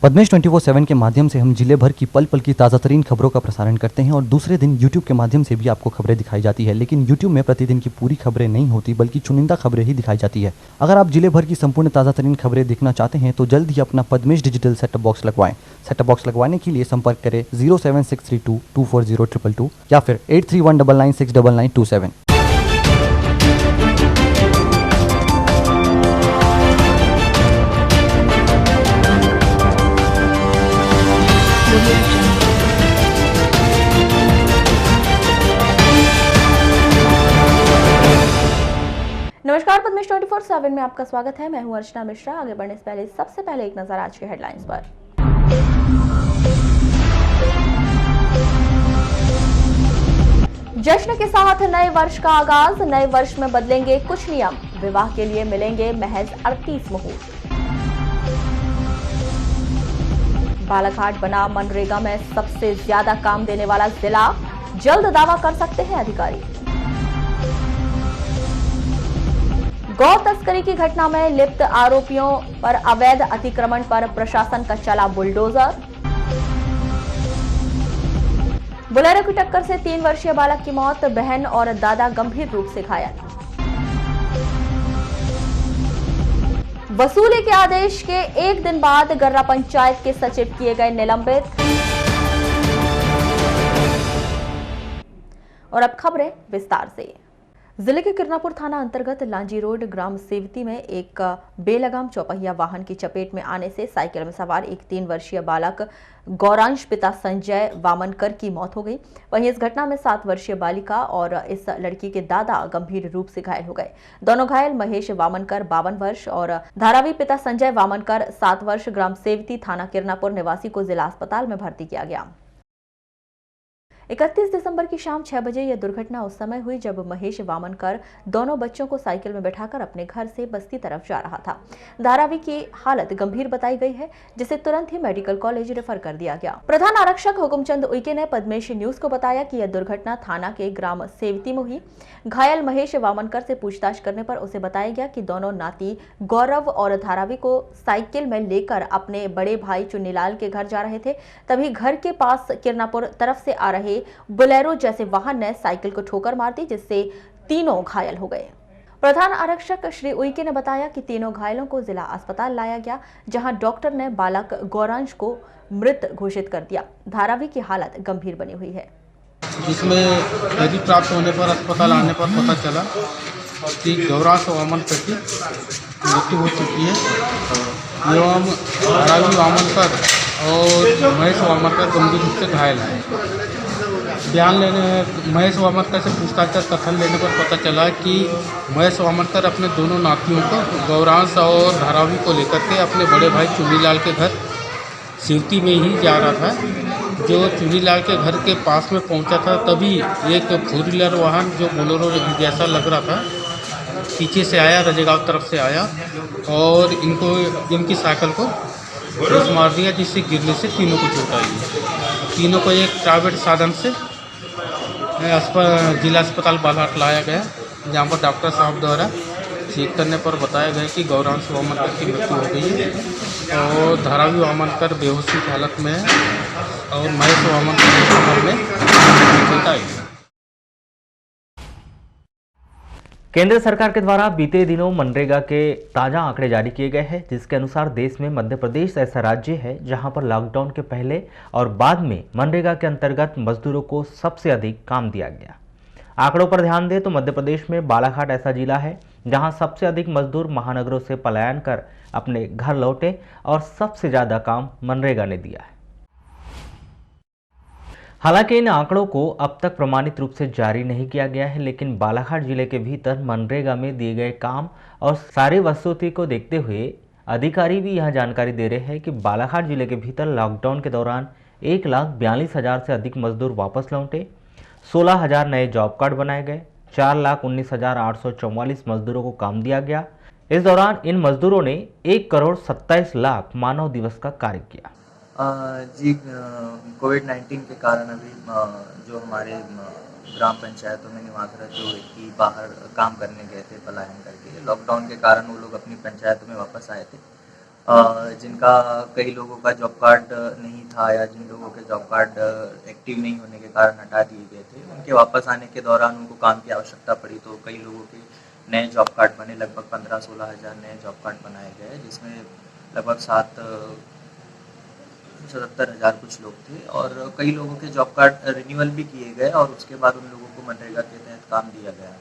पद्मेश 24/7 के माध्यम से हम जिले भर की पल पल की ताज़ा तरीन खबरों का प्रसारण करते हैं और दूसरे दिन यूट्यूब के माध्यम से भी आपको खबरें दिखाई जाती है। लेकिन यूट्यूब में प्रतिदिन की पूरी खबरें नहीं होती बल्कि चुनिंदा खबरें ही दिखाई जाती है। अगर आप जिले भर की संपूर्ण ताज़ा तरीन खबरें देखना चाहते हैं तो जल्द ही अपना पद्मेश डिजिटल सेटअप बॉक्स लगवाएं। सेटअप बॉक्स लगवाने के लिए संपर्क करें 07632240222 या फिर 8319969927। नमस्कार, पद्मेश 24/7 में आपका स्वागत है। मैं हूं अर्चना मिश्रा। आगे बढ़ने से पहले सबसे पहले एक नजर आज के हेडलाइंस पर। जश्न के साथ नए वर्ष का आगाज। नए वर्ष में बदलेंगे कुछ नियम। विवाह के लिए मिलेंगे महज 38 मुहूर्त। बालाघाट बना मनरेगा में सबसे ज्यादा काम देने वाला जिला। जल्द दावा कर सकते हैं अधिकारी। गौ तस्करी की घटना में लिप्त आरोपियों पर अवैध अतिक्रमण पर प्रशासन का चला बुलडोजर। बोलेरो की टक्कर से 3 वर्षीय बालक की मौत, बहन और दादा गंभीर रूप से घायल। वसूली के आदेश के एक दिन बाद गर्रा पंचायत के सचिव किए गए निलंबित। और अब खबरें विस्तार से। जिले के किरनापुर थाना अंतर्गत लांजी रोड ग्राम सेवती में एक बेलगाम चौपहिया वाहन की चपेट में आने से साइकिल में सवार एक 3 वर्षीय बालक गौरांश पिता संजय वामनकर की मौत हो गई। वहीं इस घटना में 7 वर्षीय बालिका और इस लड़की के दादा गंभीर रूप से घायल हो गए। दोनों घायल महेश वामनकर 52 वर्ष और धारावी पिता संजय वामनकर 7 वर्ष ग्राम सेवती थाना किरनापुर निवासी को जिला अस्पताल में भर्ती किया गया। 31 दिसंबर की शाम 6 बजे यह दुर्घटना उस समय हुई जब महेश वामनकर दोनों बच्चों को साइकिल में बैठाकर अपने घर से बस्ती तरफ जा रहा था। धारावी की हालत गंभीर बताई गई है, जिसे तुरंत ही मेडिकल कॉलेज रेफर कर दिया गया। प्रधान आरक्षक हुकुमचंद उइके ने पद्मेश न्यूज को बताया कि यह दुर्घटना थाना के ग्राम सेवती में हुई। घायल महेश वामनकर से पूछताछ करने पर उसे बताया गया कि दोनों नाती गौरव और धारावी को साइकिल में लेकर अपने बड़े भाई चुन्नीलाल के घर जा रहे थे। तभी घर के पास किरनापुर तरफ से आ रहे बोलेरो जैसे वाहन ने साइकिल को ठोकर मार दी, जिससे तीनों घायल हो गए। प्रधान आरक्षक श्री उइके ने बताया कि तीनों घायलों को जिला अस्पताल लाया गया, जहां डॉक्टर ने बालक गौरांश को मृत घोषित कर दिया। धारावी की हालत गंभीर बनी हुई है, जिसमें यदि प्राप्त होने पर अस्पताल आने पर पता चला कि गौरांश वामनकर की मृत्यु हो चुकी है एवं धारावी वामनकर और महेश वामनकर गंभीर रूप से घायल हैं। बयान लेने महेश वामनकर से पूछताछ कर कथन लेने पर पता चला कि महेश वामनकर अपने दोनों नातियों को गौरांश और धारावी को लेकर के अपने बड़े भाई चुन्नीलाल के घर सिवती में ही जा रहा था। जो चुन्नीलाल के घर के पास में पहुंचा था तभी एक 4 व्हीलर वाहन जो बोलेरो जैसा लग रहा था पीछे से आया, रजेगांव तरफ से आया और इनकी साइकिल को ठोस मार दिया, जिससे गिरने से तीनों को चोट आई। तीनों को एक प्राइवेट साधन से जिला अस्पताल बालाघाट लाया गया, जहाँ पर डॉक्टर साहब द्वारा चेक करने पर बताया गया कि गौरांश वामनकर की मृत्यु हो गई है और धारावी वामनकर बेहोशी की हालत में है और महेश वामनकर की उम्र में चोट आई है। केंद्र सरकार के द्वारा बीते दिनों मनरेगा के ताज़ा आंकड़े जारी किए गए हैं, जिसके अनुसार देश में मध्य प्रदेश ऐसा राज्य है जहां पर लॉकडाउन के पहले और बाद में मनरेगा के अंतर्गत मजदूरों को सबसे अधिक काम दिया गया। आंकड़ों पर ध्यान दें तो मध्य प्रदेश में बालाघाट ऐसा जिला है जहां सबसे अधिक मजदूर महानगरों से पलायन कर अपने घर लौटे और सबसे ज़्यादा काम मनरेगा ने दिया है। हालांकि इन आंकड़ों को अब तक प्रमाणित रूप से जारी नहीं किया गया है, लेकिन बालाघाट जिले के भीतर मनरेगा में दिए गए काम और सारी वस्तुओं को देखते हुए अधिकारी भी यह जानकारी दे रहे हैं कि बालाघाट जिले के भीतर लॉकडाउन के दौरान 1,42,000 से अधिक मजदूर वापस लौटे, 16,000 नए जॉब कार्ड बनाए गए, 4,19,844 मजदूरों को काम दिया गया। इस दौरान इन मजदूरों ने 1,27,00,000 मानव दिवस का कार्य किया। जी, कोविड-19 के कारण अभी जो हमारे ग्राम पंचायतों में निवासरत जो व्यक्ति बाहर काम करने गए थे पलायन करके, लॉकडाउन के कारण वो लोग अपनी पंचायतों में वापस आए थे। जिनका कई लोगों का जॉब कार्ड नहीं था या जिन लोगों के जॉब कार्ड एक्टिव नहीं होने के कारण हटा दिए गए थे, उनके वापस आने के दौरान उनको काम की आवश्यकता पड़ी, तो कई लोगों के नए जॉब कार्ड बने। लगभग 15-16 हज़ार नए जॉब कार्ड बनाए गए, जिसमें लगभग 77,000 कुछ लोग थे, और कई लोगों के जॉब कार्ड रिन्यूअल भी किए गए और उसके बाद उन लोगों को मनरेगा के तहत काम दिया गया।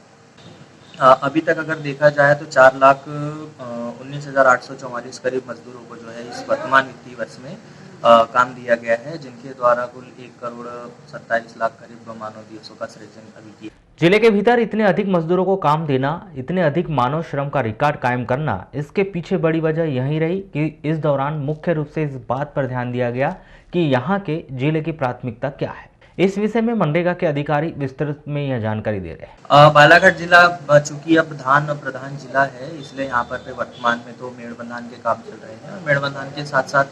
अभी तक अगर देखा जाए तो 4,19,844 करीब मजदूरों को जो है इस वर्तमान वित्तीय वर्ष में काम दिया गया है, जिनके द्वारा कुल 1,27,00,000 करीब मानव दिवसों का सृजन अभी किया। जिले के भीतर इतने अधिक मजदूरों को काम देना, इतने अधिक मानव श्रम का रिकॉर्ड कायम करना, इसके पीछे बड़ी वजह यही रही कि इस दौरान मुख्य रूप से इस बात पर ध्यान दिया गया कि यहाँ के जिले की प्राथमिकता क्या है। इस विषय में मनरेगा के अधिकारी विस्तृत में यह जानकारी दे रहे हैं। बालाघाट जिला चूंकि अब धान प्रधान जिला है, इसलिए यहाँ पर वर्तमान में तो मेड़बंधान के काम चल रहे हैं। मेड़बंधान के साथ साथ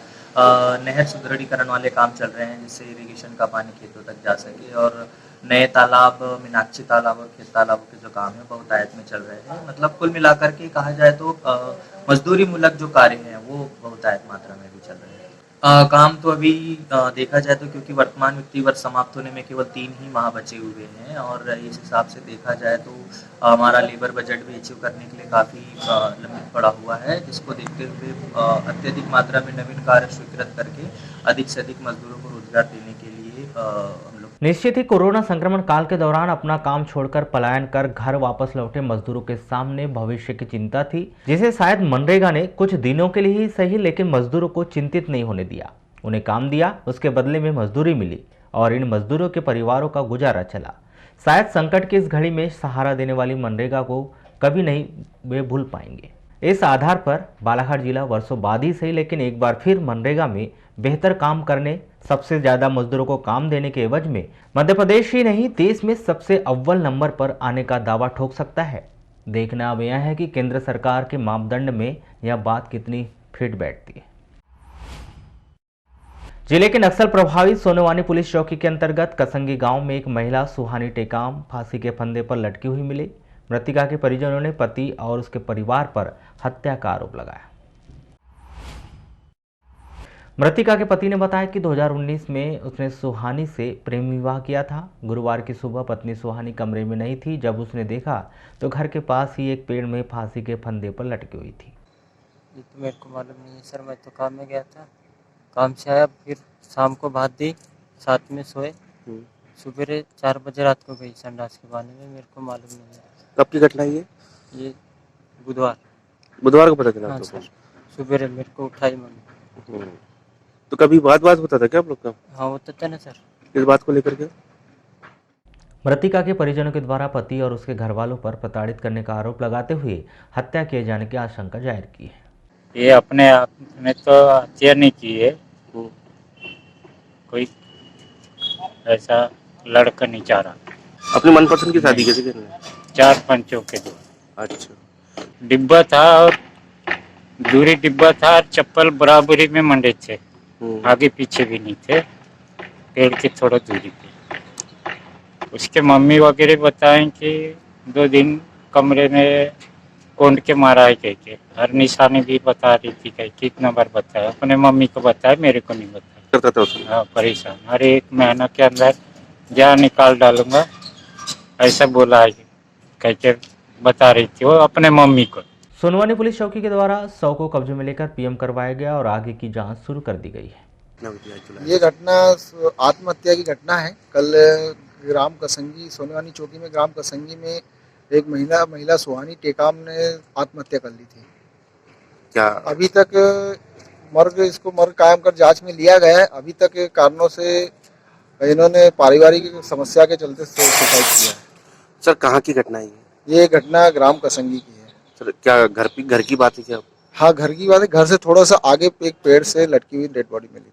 नहर सुदृढ़ीकरण वाले काम चल रहे हैं, जिससे इरिगेशन का पानी खेतों तक जा सके, और नए तालाब, मीनाक्षी तालाब और खेत तालाबों के जो काम है बहुतायत में चल रहे हैं। मतलब कुल मिलाकर के कहा जाए तो मजदूरी मूलक जो कार्य हैं वो बहुतायत मात्रा में भी चल रहे हैं। काम तो अभी देखा जाए तो क्योंकि वर्तमान वित्तीय वर्ष समाप्त होने में केवल 3 ही माह बचे हुए हैं, और इस हिसाब से देखा जाए तो हमारा लेबर बजट भी अचीव करने के लिए काफ़ी लंबित पड़ा हुआ है, जिसको देखते हुए अत्यधिक मात्रा में नवीन कार्य स्वीकृत करके अधिक से अधिक मजदूरों को रोजगार देने के लिए हम लोग। निश्चित ही कोरोना संक्रमण काल के दौरान अपना काम छोड़कर पलायन कर घर वापस लौटे मजदूरों के सामने भविष्य की चिंता थी, जिसे शायद मनरेगा ने कुछ दिनों के लिए ही सही लेकिन मजदूरों को चिंतित नहीं होने दिया। उन्हें काम दिया, उसके बदले में मजदूरी मिली और इन मजदूरों के परिवारों का गुजारा चला। शायद संकट की इस घड़ी में सहारा देने वाली मनरेगा को कभी नहीं वे भूल पाएंगे। इस आधार पर बालाघाट जिला वर्षों बाद ही सही लेकिन एक बार फिर मनरेगा में बेहतर काम करने, सबसे ज्यादा मजदूरों को काम देने के एवज में मध्य प्रदेश ही नहीं देश में सबसे अव्वल नंबर पर आने का दावा ठोक सकता है। देखना अब यह है कि केंद्र सरकार के मापदंड में यह बात कितनी फिट बैठती है। जिले के नक्सल प्रभावित सोनवानी पुलिस चौकी के अंतर्गत कसंगी गांव में एक महिला सुहानी टेकाम फांसी के फंदे पर लटकी हुई मिली। मृतिका के परिजनों ने पति और उसके परिवार पर हत्या का आरोप लगाया। मृतिका के पति ने बताया कि 2019 में उसने सुहानी से प्रेम विवाह किया था। गुरुवार की सुबह पत्नी सुहानी कमरे में नहीं थी। जब उसने देखा तो घर के पास ही एक पेड़ में फांसी के फंदे पर लटकी हुई थी। ये तो मेरे को मालूम नहीं है सर, मैं तो काम में गया था, काम से आया, फिर शाम को भात दी, साथ में सोए, सुबह 4 बजे रात को गई संडास के बहाने में, मेरे को मालूम नहीं है। कब की घटना है ये बुधवार को पता चला? हाँ सर, सुबह मेरे को उठाई मम्मी। तो कभी बात होता था क्या आप लोग का? हाँ होता था ना सर। इस बात को लेकर के मृतिका के परिजनों के द्वारा पति और उसके घर वालों पर प्रताड़ित करने का आरोप लगाते हुए हत्या किए जाने की आशंका जाहिर की है। ये अपने आप में तो हत्या नहीं की है, कोई ऐसा लड़का नहीं चाह रहा। अपनी मनपसंद की शादी कैसे करनी है? 4 पंचों के दो। अच्छा। डिब्बा था और दूरी डिब्बा था, चप्पल बराबरी में मंडे थे, आगे पीछे भी नहीं थे, पेड़ के थोड़ा दूरी पे। उसके मम्मी वगैरह बताएं कि 2 दिन कमरे में कोंड के मारा है कह के, हर निशानी भी बता रही थी, कह कितना बार बताया, अपने मम्मी को बताया, मेरे को नहीं बताया। करता था उसमें? हाँ, परेशान, हर 1 महीना के अंदर जान निकाल डालूंगा ऐसा बोला है कह के बता रही थी वो अपने मम्मी को। सोनवानी पुलिस चौकी के द्वारा 100 को कब्जे में लेकर पीएम करवाया गया और आगे की जांच शुरू कर दी गई है। ये घटना आत्महत्या की घटना है। कल ग्राम कसंगी, सोनवानी चौकी में ग्राम कसंगी में एक महिला सुहानी टेकाम ने आत्महत्या कर ली थी। क्या अभी तक मर्ग कायम कर जांच में लिया गया है। अभी तक कारणों से इन्होंने पारिवारिक समस्या के चलते सुसाइड किया है। सर कहाँ की घटना है ये घटना ग्राम कसंगी की है। सर क्या घर की बात है क्या? हाँ, घर की बात है। घर से थोड़ा सा आगे एक पेड़ से लटकी हुई डेड बॉडी मिली थी।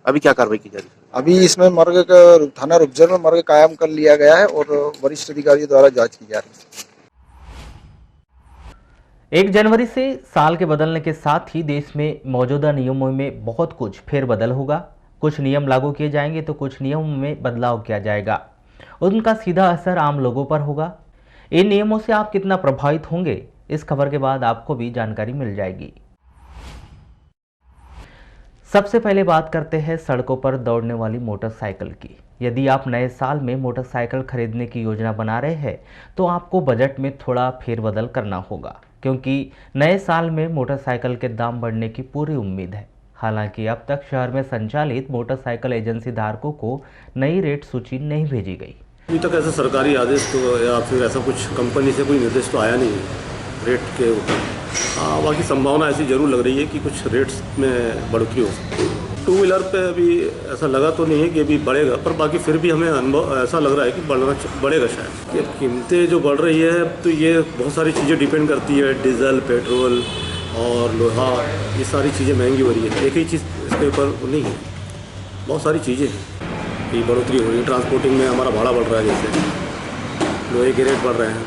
अभी क्या कार्रवाई की जा रही है? अभी इसमें मर्ग का थाना रुपजर में मर्ग कायम कर लिया गया है और वरिष्ठ अधिकारियों द्वारा जांच की जा रही है। 1 जनवरी से साल के बदलने के साथ ही देश में मौजूदा नियमों में बहुत कुछ फेरबदल होगा। कुछ नियम लागू किए जाएंगे तो कुछ नियमों में बदलाव किया जाएगा। उनका सीधा असर आम लोगों पर होगा। इन नियमों से आप कितना प्रभावित होंगे, इस खबर के बाद आपको भी जानकारी मिल जाएगी। सबसे पहले बात करते हैं सड़कों पर दौड़ने वाली मोटरसाइकिल की। यदि आप नए साल में मोटरसाइकिल खरीदने की योजना बना रहे हैं तो आपको बजट में थोड़ा फेरबदल करना होगा, क्योंकि नए साल में मोटरसाइकिल के दाम बढ़ने की पूरी उम्मीद है। हालांकि अब तक शहर में संचालित मोटरसाइकिल एजेंसी धारकों को नई रेट सूची नहीं भेजी गई। अभी तक ऐसा सरकारी आदेश तो या फिर ऐसा कुछ कंपनी से कोई निर्देश तो आया नहीं है रेट के ऊपर। हाँ, बाकी संभावना ऐसी जरूर लग रही है कि कुछ रेट्स में बढ़ोतरी हो सकती है। टू व्हीलर पे अभी ऐसा लगा तो नहीं है कि अभी बढ़ेगा, पर बाकी फिर भी हमें अनुभव ऐसा लग रहा है कि बढ़ेगा शायद। ये कीमतें जो बढ़ रही है तो ये बहुत सारी चीज़ें डिपेंड करती है, डीजल, पेट्रोल और लोहा, ये सारी चीज़ें महंगी हो रही है। एक ही चीज़ इसके ऊपर नहीं है, बहुत सारी चीज़ें हैं कि बढ़ोतरी हो रही है। ट्रांसपोर्टिंग में हमारा भाड़ा बढ़ रहा है, जैसे लोहे के रेट बढ़ रहे हैं,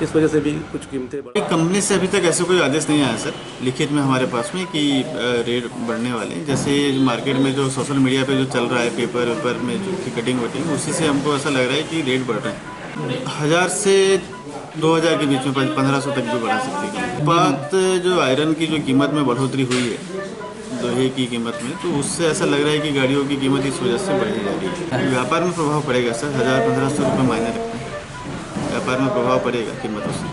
इस वजह से भी कुछ कीमतें बढ़। कंपनी से अभी तक ऐसे कोई आदेश नहीं आया सर लिखित में हमारे पास में कि रेट बढ़ने वाले हैं। जैसे मार्केट में जो सोशल मीडिया पे जो चल रहा है, पेपर वेपर में जो कटिंग वटिंग, उसी से हमको ऐसा लग रहा है कि रेट बढ़ रहे हैं। 1000 से 2000 के बीच में 1500 तक भी बढ़ा सकती है। बात जो आयरन की जो कीमत में बढ़ोतरी हुई है, लोहे की कीमत में, तो उससे ऐसा लग रहा है कि गाड़ियों की कीमत इस वजह से बढ़ी जा रही है। व्यापार में प्रभाव पड़ेगा सर, 1000-1500 रुपये मायने रखते हैं, व्यापार में प्रभाव पड़ेगा कीमतों से।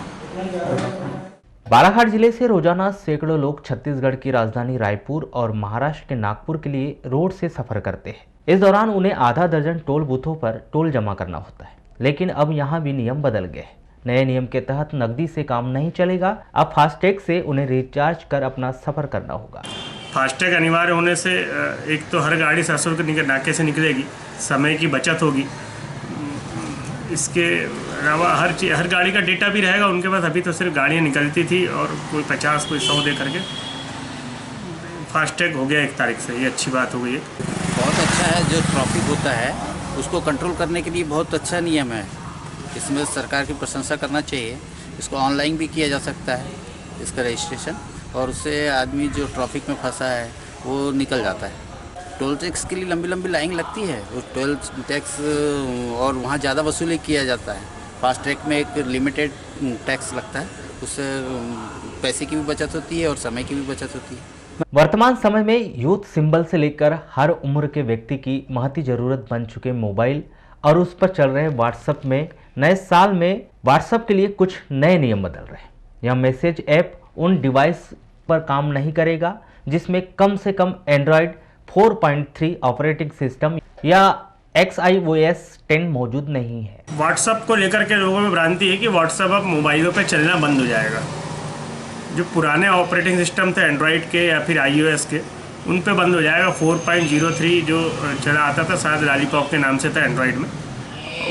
बालाघाट जिले से रोजाना सैकड़ों लोग छत्तीसगढ़ की राजधानी रायपुर और महाराष्ट्र के नागपुर के लिए रोड से सफर करते हैं। इस दौरान उन्हें आधा दर्जन टोल बूथों पर टोल जमा करना होता है, लेकिन अब यहाँ भी नियम बदल गए हैं। नए नियम के तहत नकदी से काम नहीं चलेगा, अब फास्टैग से उन्हें रिचार्ज कर अपना सफर करना होगा। फास्टैग अनिवार्य होने से एक तो हर गाड़ी सशुल्क नाके से निकलेगी, समय की बचत होगी। इसके अलावा हर गाड़ी का डेटा भी रहेगा उनके पास। अभी तो सिर्फ गाड़ियाँ निकलती थी और कोई 50 कोई 100 दे करके। फास्टैग हो गया 1 तारीख से, ये अच्छी बात हो गई है। बहुत अच्छा है, जो ट्रैफिक होता है उसको कंट्रोल करने के लिए बहुत अच्छा नियम है। इसमें सरकार की प्रशंसा करना चाहिए। इसको ऑनलाइन भी किया जा सकता है, इसका रजिस्ट्रेशन, और उससे आदमी जो ट्रैफिक में फंसा है वो निकल जाता है। टोल टैक्स के लिए लंबी लंबी लाइन लगती है, वो टोल टैक्स और वहाँ ज़्यादा वसूली किया जाता है। फास्टैग में एक लिमिटेड टैक्स लगता है, उससे पैसे की भी बचत होती है और समय की भी बचत होती है। वर्तमान समय में यूथ सिंबल से लेकर हर उम्र के व्यक्ति की महती जरूरत बन चुके मोबाइल और उस पर चल रहे व्हाट्सएप में नए साल में व्हाट्सएप के लिए कुछ नए नियम बदल रहे हैं। यह मैसेज ऐप उन डिवाइस पर काम नहीं करेगा जिसमें कम से कम एंड्रॉयड 4.3 ऑपरेटिंग सिस्टम या XiOS 10 मौजूद नहीं है। व्हाट्सएप को लेकर के लोगों में भ्रांति है कि व्हाट्सएप अब मोबाइलों पे चलना बंद हो जाएगा। जो पुराने ऑपरेटिंग सिस्टम थे एंड्रॉयड के या फिर iOS के, उन पे बंद हो जाएगा। 4.03 जो चला आता था, शायद लॉलीपॉप के नाम से था एंड्रॉयड में,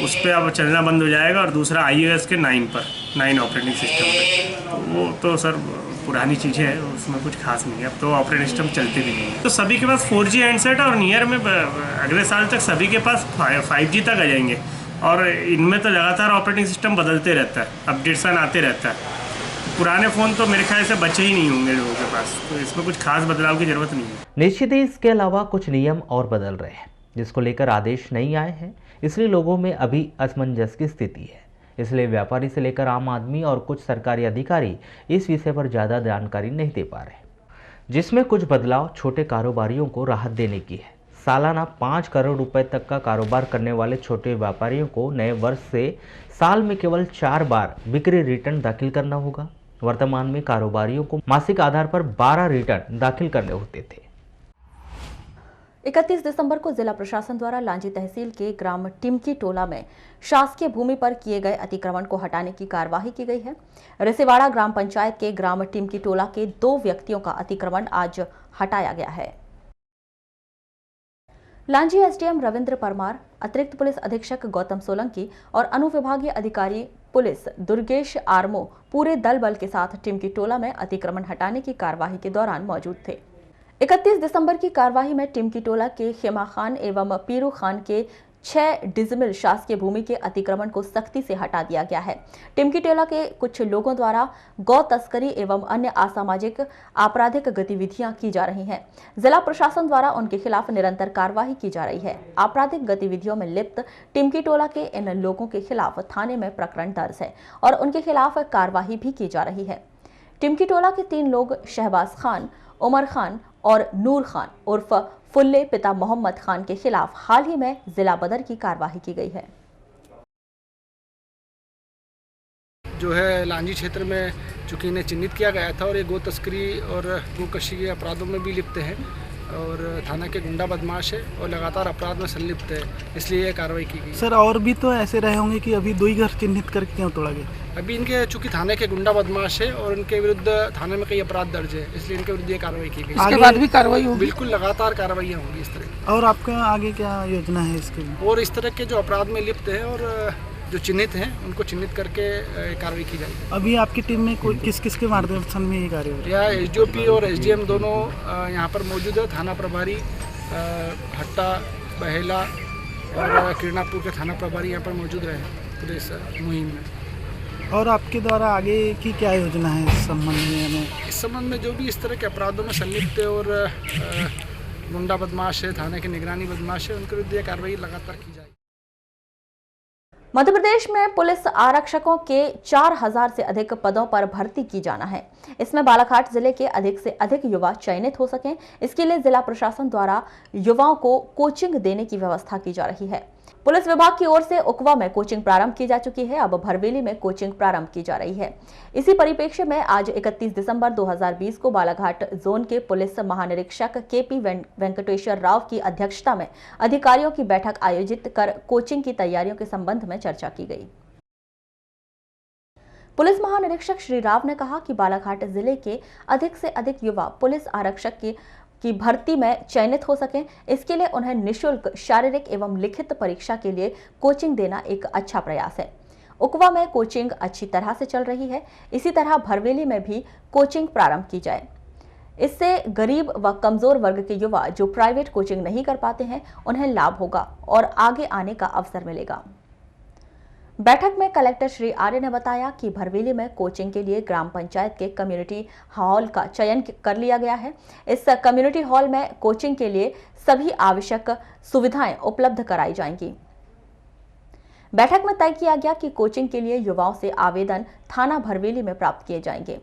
उस पर अब चलना बंद हो जाएगा। और दूसरा iOS के 9 ऑपरेटिंग सिस्टम पे, तो वो तो सर पुरानी चीज़ें हैं, उसमें कुछ खास नहीं है। अब तो ऑपरेटिंग सिस्टम चलते भी नहीं है। तो सभी के पास 4G हैंडसेट और नियर में अगले साल तक सभी के पास 5G तक आ जाएंगे। और इनमें तो लगातार ऑपरेटिंग सिस्टम बदलते रहता है, अपडेशन आते रहता है। पुराने फ़ोन तो मेरे ख्याल से बचे ही नहीं होंगे लोगों के पास, तो इसमें कुछ खास बदलाव की ज़रूरत नहीं है। निश्चित ही इसके अलावा कुछ नियम और बदल रहे हैं जिसको लेकर आदेश नहीं आए हैं, इसलिए लोगों में अभी असमंजस की स्थिति है। इसलिए व्यापारी से लेकर आम आदमी और कुछ सरकारी अधिकारी इस विषय पर ज़्यादा जानकारी नहीं दे पा रहे, जिसमें कुछ बदलाव छोटे कारोबारियों को राहत देने की है। सालाना 5 करोड़ रुपए तक का कारोबार करने वाले छोटे व्यापारियों को नए वर्ष से साल में केवल 4 बार बिक्री रिटर्न दाखिल करना होगा। वर्तमान में कारोबारियों को मासिक आधार पर 12 रिटर्न दाखिल करने होते थे। 31 दिसंबर को जिला प्रशासन द्वारा लांजी तहसील के ग्राम टिमकी टोला में शासकीय भूमि पर किए गए अतिक्रमण को हटाने की कार्यवाही की गई है। रिसेवाड़ा ग्राम पंचायत के ग्राम टिमकी टोला के 2 व्यक्तियों का अतिक्रमण आज हटाया गया है। लांजी एसडीएम रविंद्र परमार, अतिरिक्त पुलिस अधीक्षक गौतम सोलंकी और अनुविभागीय अधिकारी पुलिस दुर्गेश आर्मो पूरे दल बल के साथ टिमकी टोला में अतिक्रमण हटाने की कार्यवाही के दौरान मौजूद थे। 31 दिसंबर की कार्यवाही में टिमकी टोला के खेमा खान एवं पीरू खान के 6 डिसमिल शासकीय भूमि के अतिक्रमण को सख्ती से हटा दिया गया है। टिमकी टोला के कुछ लोगों द्वारा गौ तस्करी एवं अन्य असामाजिक आपराधिक गतिविधियां की जा रही हैं। जिला प्रशासन द्वारा उनके खिलाफ निरंतर कार्रवाई की जा रही है। आपराधिक गतिविधियों में लिप्त टिमकी टोला के इन लोगों के खिलाफ थाने में प्रकरण दर्ज है और उनके खिलाफ कार्रवाई भी की जा रही है। टिमकी टोला के 3 लोग शहबाज खान उमर खान और नूर खान उर्फ फुल्ले पिता मोहम्मद खान के खिलाफ हाल ही में जिला बदर की कार्रवाई की गई है। जो है लांजी क्षेत्र में चूँकि इन्हें चिन्हित किया गया था और ये गो तस्करी और गोकशी के अपराधों में भी लिप्त है और थाना के गुंडा बदमाश है और लगातार अपराध में संलिप्त है, इसलिए ये कार्रवाई की गई। सर और भी तो ऐसे रहे होंगे कि अभी 2 ही घर चिन्हित करके क्यों तोड़ा गया? अभी इनके चूँकि थाने के गुंडा बदमाश है और इनके विरुद्ध थाने में कई अपराध दर्ज है, इसलिए इनके विरुद्ध ये कार्रवाई की गई। इसके बाद भी कार्रवाई होगी? बिल्कुल, लगातार कार्रवाइयाँ होंगी इस तरह। और आपका आगे क्या योजना है इसके? और इस तरह के जो अपराध में लिप्त है और जो चिन्हित हैं उनको चिन्हित करके कार्रवाई की जाएगी। अभी आपकी टीम में कोई किस के मार्गदर्शन में ये कार्य हो रहा है? यहाँ एसडीओपी और एसडीएम दोनों यहाँ पर मौजूद है। थाना प्रभारी हट्टा, बहेला और किरणापुर के थाना प्रभारी यहाँ पर मौजूद रहे पूरे इस मुहिम में। और आपके द्वारा आगे की क्या योजना है इस संबंध में? इस संबंध में जो भी इस तरह के अपराधों में संलिप्त है और गुंडा बदमाश है, थाने की निगरानी बदमाश है, उनके विरुद्ध ये कार्रवाई लगातार की जाएगी। मध्य प्रदेश में पुलिस आरक्षकों के 4000 से अधिक पदों पर भर्ती की जाना है। इसमें बालाघाट जिले के अधिक से अधिक युवा चयनित हो सकें, इसके लिए जिला प्रशासन द्वारा युवाओं को कोचिंग देने की व्यवस्था की जा रही है। पुलिस विभाग की ओर से उकवा में कोचिंग प्रारंभ की जा चुकी है, अब भरवेली में कोचिंग प्रारंभ की जा रही है। इसी परिप्रेक्ष्य में आज 31 दिसंबर 2020 को बालाघाट जोन के पुलिस महानिरीक्षक केपी वेंकटेश्वर राव की अध्यक्षता में अधिकारियों की बैठक आयोजित कर कोचिंग की तैयारियों के संबंध में चर्चा की गई। पुलिस महानिरीक्षक श्री राव ने कहा कि बालाघाट जिले के अधिक से अधिक युवा पुलिस आरक्षक की भर्ती में चयनित हो सकें, इसके लिए उन्हें निःशुल्क शारीरिक एवं लिखित परीक्षा के लिए कोचिंग देना एक अच्छा प्रयास है। उकवा में कोचिंग अच्छी तरह से चल रही है, इसी तरह भरवेली में भी कोचिंग प्रारंभ की जाए। इससे गरीब व कमजोर वर्ग के युवा जो प्राइवेट कोचिंग नहीं कर पाते हैं, उन्हें लाभ होगा और आगे आने का अवसर मिलेगा। बैठक में कलेक्टर श्री आर्य ने बताया कि भरवेली में कोचिंग के लिए ग्राम पंचायत के कम्युनिटी हॉल का चयन कर लिया गया है। इस कम्युनिटी हॉल में कोचिंग के लिए सभी आवश्यक सुविधाएं उपलब्ध कराई जाएंगी। बैठक में तय किया गया कि कोचिंग के लिए युवाओं से आवेदन थाना भरवेली में प्राप्त किए जाएंगे।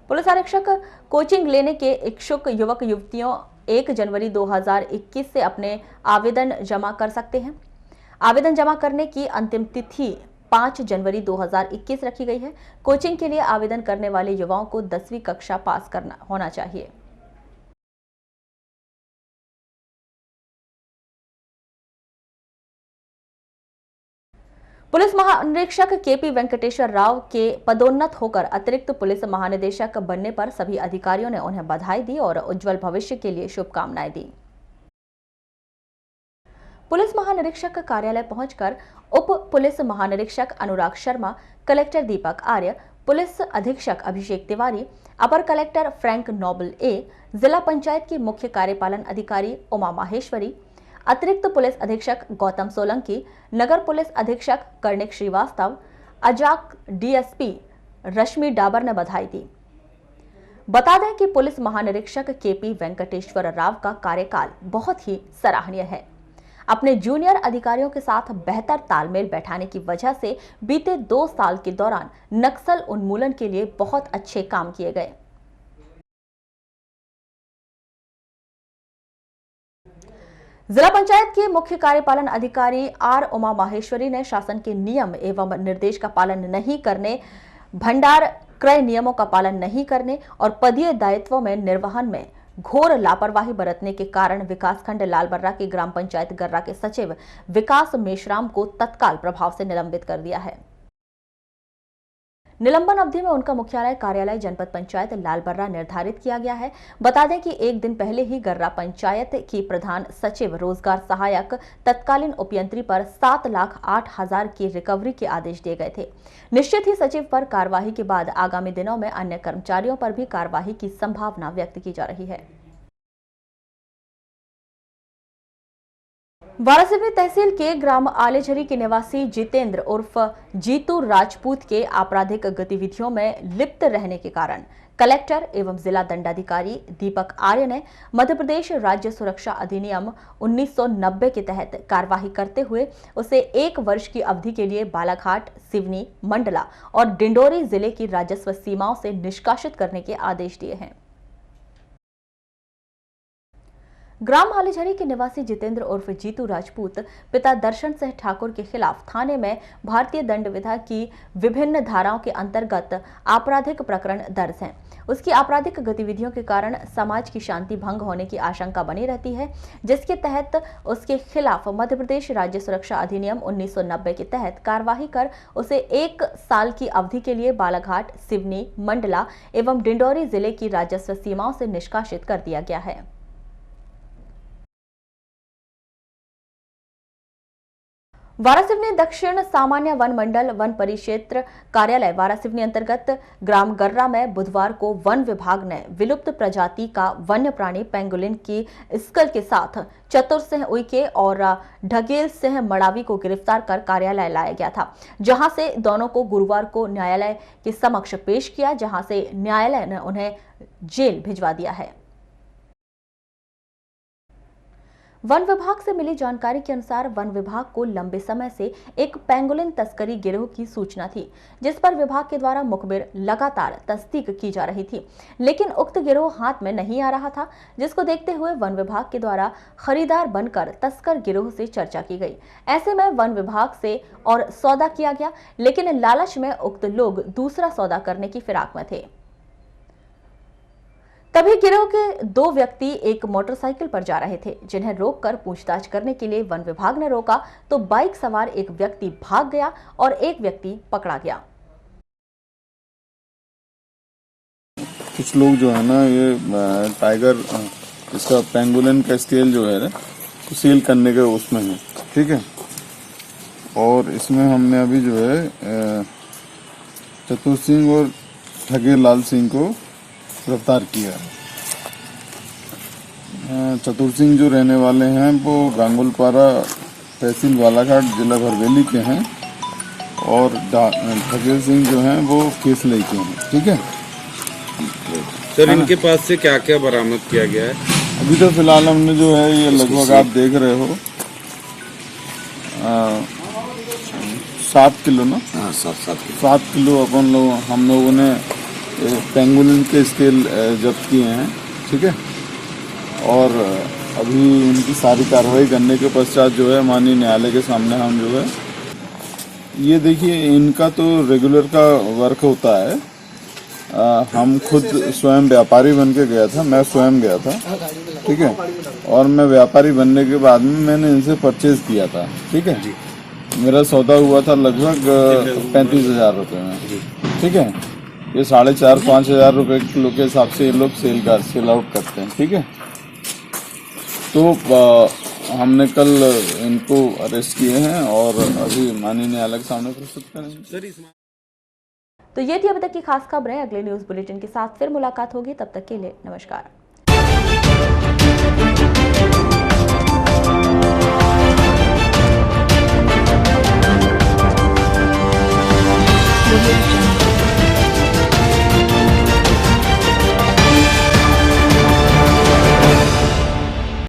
पुलिस आरक्षक कोचिंग लेने के इच्छुक युवक युवतियों 1 जनवरी 2021 से अपने आवेदन जमा कर सकते हैं। आवेदन जमा करने की अंतिम तिथि 5 जनवरी 2021 रखी गई है। कोचिंग के लिए आवेदन करने वाले युवाओं को 10वीं कक्षा पास होना चाहिए। पुलिस महानिरीक्षक केपी वेंकटेश्वर राव के पदोन्नत होकर अतिरिक्त पुलिस महानिदेशक बनने पर सभी अधिकारियों ने उन्हें बधाई दी और उज्जवल भविष्य के लिए शुभकामनाएं दी। पुलिस महानिरीक्षक कार्यालय पहुंचकर उप पुलिस महानिरीक्षक अनुराग शर्मा, कलेक्टर दीपक आर्य, पुलिस अधीक्षक अभिषेक तिवारी, अपर कलेक्टर फ्रैंक नोबल ए, जिला पंचायत की मुख्य कार्यपालन अधिकारी उमा माहेश्वरी, अतिरिक्त पुलिस अधीक्षक गौतम सोलंकी, नगर पुलिस अधीक्षक कर्णिक श्रीवास्तव, अजाक डीएसपी रश्मि डाबर ने बधाई दी। बता दें कि पुलिस महानिरीक्षक केपी वेंकटेश्वर राव का कार्यकाल बहुत ही सराहनीय है। अपने जूनियर अधिकारियों के साथ बेहतर तालमेल बैठाने की वजह से बीते 2 साल के दौरान नक्सल उन्मूलन के लिए बहुत अच्छे काम किए गए। जिला पंचायत के मुख्य कार्यपालन अधिकारी आर उमा माहेश्वरी ने शासन के नियम एवं निर्देश का पालन नहीं करने, भंडार क्रय नियमों का पालन नहीं करने और पदीय दायित्वों में निर्वहन में घोर लापरवाही बरतने के कारण विकासखंड लालबर्रा की ग्राम पंचायत गर्रा के सचिव विकास मेश्राम को तत्काल प्रभाव से निलंबित कर दिया है। निलंबन अवधि में उनका मुख्यालय कार्यालय जनपद पंचायत लालबर्रा निर्धारित किया गया है। बता दें कि 1 दिन पहले ही गर्रा पंचायत की प्रधान सचिव रोजगार सहायक तत्कालीन उपयंत्री पर 7,08,000 की रिकवरी के आदेश दिए गए थे। निश्चित ही सचिव पर कार्यवाही के बाद आगामी दिनों में अन्य कर्मचारियों पर भी कार्यवाही की संभावना व्यक्त की जा रही है। वारासिवनी तहसील के ग्राम आलेझरी के निवासी जितेंद्र उर्फ जीतू राजपूत के आपराधिक गतिविधियों में लिप्त रहने के कारण कलेक्टर एवं जिला दंडाधिकारी दीपक आर्य ने मध्य प्रदेश राज्य सुरक्षा अधिनियम 1990 के तहत कार्यवाही करते हुए उसे 1 वर्ष की अवधि के लिए बालाघाट, सिवनी, मंडला और डिंडोरी जिले की राजस्व सीमाओं से निष्कासित करने के आदेश दिए हैं। ग्राम हालीझरी के निवासी जितेंद्र उर्फ जीतू राजपूत पिता दर्शन सिंह ठाकुर के खिलाफ थाने में भारतीय दंड विधा की विभिन्न धाराओं के अंतर्गत आपराधिक प्रकरण दर्ज हैं। उसकी आपराधिक गतिविधियों के कारण समाज की शांति भंग होने की आशंका बनी रहती है, जिसके तहत उसके खिलाफ मध्य प्रदेश राज्य सुरक्षा अधिनियम 1990 के तहत कार्यवाही कर उसे 1 साल की अवधि के लिए बालाघाट, सिवनी, मंडला एवं डिंडौरी जिले की राजस्व सीमाओं से निष्कासित कर दिया गया है। वारासिवनी दक्षिण सामान्य वन मंडल वन परिक्षेत्र कार्यालय वारासिवनी अंतर्गत ग्राम गर्रा में बुधवार को वन विभाग ने विलुप्त प्रजाति का वन्य प्राणी पेंगुलिन की स्कल के साथ चतुर सिंह उइके और ढगेल सिंह मड़ावी को गिरफ्तार कर कार्यालय लाया गया था, जहां से दोनों को गुरुवार को न्यायालय के समक्ष पेश किया, जहां से न्यायालय ने उन्हें जेल भिजवा दिया है। वन विभाग से मिली जानकारी के अनुसार वन विभाग को लंबे समय से एक पेंगुलिन तस्करी गिरोह की सूचना थी, जिस पर विभाग के द्वारा मुखबिर लगातार तस्दीक की जा रही थी, लेकिन उक्त गिरोह हाथ में नहीं आ रहा था, जिसको देखते हुए वन विभाग के द्वारा खरीदार बनकर तस्कर गिरोह से चर्चा की गई। ऐसे में वन विभाग से और सौदा किया गया, लेकिन लालच में उक्त लोग दूसरा सौदा करने की फिराक में थे। तभी गिरोह के 2 व्यक्ति एक मोटरसाइकिल पर जा रहे थे, जिन्हें रोककर पूछताछ करने के लिए वन विभाग ने रोका तो बाइक सवार एक व्यक्ति भाग गया और एक व्यक्ति पकड़ा गया। कुछ लोग जो है ना ये टाइगर इसका पेंगुलिन का स्केल जो है ना सील करने के उसमें है, ठीक है। और इसमें हमने अभी जो है चतुर सिंह और ठगे लाल सिंह को गिरफ्तार किया है। चतुर सिंह जो रहने वाले हैं वो गांगुलपारा तहसील बालाघाट जिला भरवेली के हैं और ठगे सिंह जो हैं वो केसले के हैं, ठीक है। सर इनके पास से क्या क्या बरामद किया गया है? अभी तो फिलहाल हमने जो है ये लगभग आप देख रहे हो 7 किलो ना, 7 किलो हम लोगों ने पेंगुलिन के स्केल जब्त किए हैं, ठीक है। और अभी उनकी सारी कार्रवाई करने के पश्चात जो है माननीय न्यायालय के सामने हम जो है ये देखिए इनका तो रेगुलर का वर्क होता है। हम खुद स्वयं व्यापारी बन के गया था, मैं स्वयं गया था, ठीक है। और मैं व्यापारी बनने के बाद में मैंने इनसे परचेज किया था, ठीक है। मेरा सौदा हुआ था लगभग 35,000 रुपये में, ठीक है। ये 4,500-5 हज़ार रुपये किलो के हिसाब से ये लोग सेल आउट करते हैं, ठीक है। तो हमने कल इनको अरेस्ट किए हैं और अभी माननीय न्यायालय के सामने प्रस्तुत करेंगे। तो ये थी अभी तक की खास खबरें। अगले न्यूज बुलेटिन के साथ फिर मुलाकात होगी, तब तक के लिए नमस्कार।